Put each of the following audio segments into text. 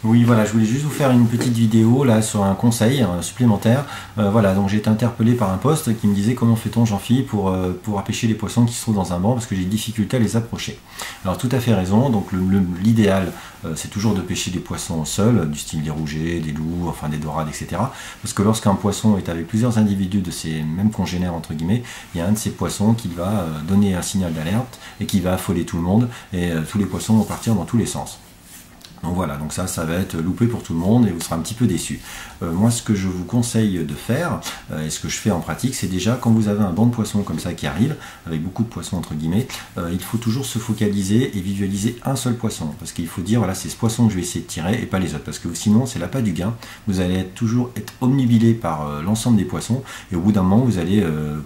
Oui, voilà, je voulais juste vous faire une petite vidéo là sur un conseil supplémentaire. Voilà, donc j'ai été interpellé par un post qui me disait comment fait-on, Jean-Philippe, pour pêcher les poissons qui se trouvent dans un banc parce que j'ai difficulté à les approcher. Alors tout à fait raison, donc l'idéal c'est toujours de pêcher des poissons seuls, du style des rougets, des loups, enfin des dorades, etc. Parce que lorsqu'un poisson est avec plusieurs individus de ces mêmes congénères, entre guillemets, il y a un de ces poissons qui va donner un signal d'alerte et qui va affoler tout le monde et tous les poissons vont partir dans tous les sens. Donc voilà, donc ça va être loupé pour tout le monde et vous serez un petit peu déçu. Moi, ce que je vous conseille de faire, et ce que je fais en pratique, c'est déjà quand vous avez un banc de poissons comme ça qui arrive, avec beaucoup de poissons entre guillemets, il faut toujours se focaliser et visualiser un seul poisson. Parce qu'il faut dire, voilà, c'est ce poisson que je vais essayer de tirer et pas les autres. Parce que sinon, c'est l'appât du gain. Vous allez toujours être omnibilé par l'ensemble des poissons et au bout d'un moment, vous allez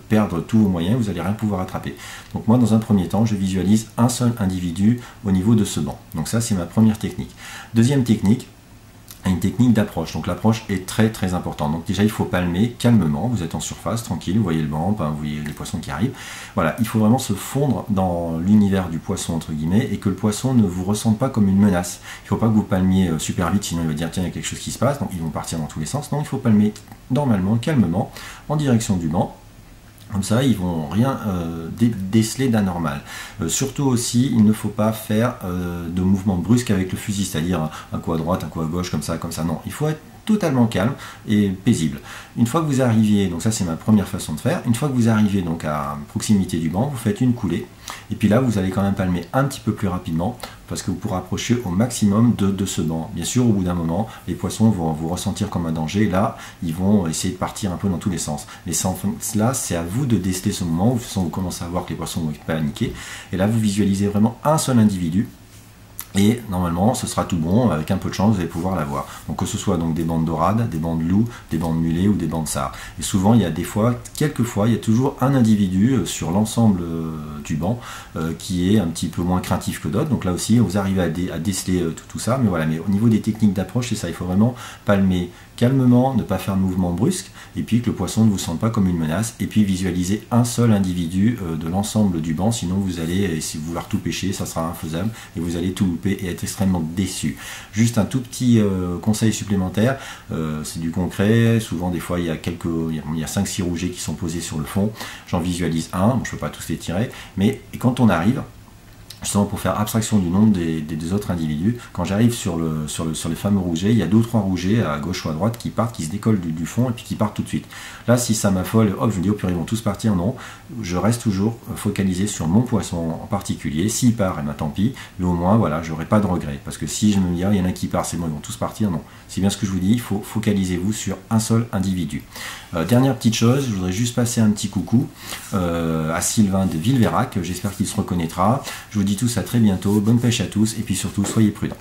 perdre tous vos moyens, vous n'allez rien pouvoir attraper. Donc moi, dans un premier temps, je visualise un seul individu au niveau de ce banc. Donc ça, c'est ma première technique. Deuxième technique, une technique d'approche. Donc l'approche est très très importante. Donc déjà il faut palmer calmement, vous êtes en surface, tranquille, vous voyez le banc, vous voyez les poissons qui arrivent. Voilà, il faut vraiment se fondre dans l'univers du poisson entre guillemets et que le poisson ne vous ressente pas comme une menace. Il ne faut pas que vous palmiez super vite, sinon il va dire tiens il y a quelque chose qui se passe, donc ils vont partir dans tous les sens. Non, il faut palmer normalement, calmement, en direction du banc. Comme ça, ils vont rien déceler d'anormal. Surtout aussi, il ne faut pas faire de mouvements brusques avec le fusil, c'est-à-dire un coup à droite, un coup à gauche, comme ça. Non, il faut être totalement calme et paisible. Une fois que vous arriviez, donc ça c'est ma première façon de faire, une fois que vous arrivez donc à proximité du banc, vous faites une coulée, et puis là vous allez quand même palmer un petit peu plus rapidement, parce que vous pourrez approcher au maximum de ce banc. Bien sûr, au bout d'un moment, les poissons vont vous ressentir comme un danger, et là, ils vont essayer de partir un peu dans tous les sens. Mais sans cela, c'est à vous de déceler ce moment, de toute façon vous commencez à voir que les poissons vont paniquer, et là vous visualisez vraiment un seul individu, et normalement, ce sera tout bon, avec un peu de chance, vous allez pouvoir l'avoir. Donc que ce soit donc des bancs de dorades, des bancs de loups, des bancs de mulets ou des bancs de sars. Et souvent, il y a quelquefois, il y a toujours un individu sur l'ensemble du banc qui est un petit peu moins craintif que d'autres. Donc là aussi, vous arrivez à déceler tout ça. Mais voilà, mais au niveau des techniques d'approche, c'est ça, il faut vraiment palmer calmement, ne pas faire de mouvement brusque, et puis que le poisson ne vous sente pas comme une menace, et puis visualiser un seul individu de l'ensemble du banc, sinon vous allez, si vous vouloir tout pêcher, ça sera infaisable, et vous allez tout louper et être extrêmement déçu. Juste un tout petit conseil supplémentaire, c'est du concret, souvent des fois il y a 5-6 rougets qui sont posés sur le fond, j'en visualise un, bon, je ne peux pas tous les tirer, mais quand on arrive, justement pour faire abstraction du nombre des autres individus, quand j'arrive sur les fameux rougets, il y a 2 ou 3 rougets à gauche ou à droite qui partent, qui se décollent du fond et puis qui partent tout de suite. Là, si ça m'affole, hop, je me dis, oh purée, ils vont tous partir, non. Je reste toujours focalisé sur mon poisson en particulier. S'il part, eh ben, tant pis, mais au moins, voilà, j'aurai pas de regret. Parce que si je me dis, ah, il y en a qui part, c'est bon, ils vont tous partir, non. C'est bien ce que je vous dis, il faut focalisez-vous sur un seul individu. Dernière petite chose, je voudrais juste passer un petit coucou à Sylvain de Villeverac, j'espère qu'il se reconnaîtra. Je vous dis tous à très bientôt, bonne pêche à tous, et puis surtout, soyez prudents.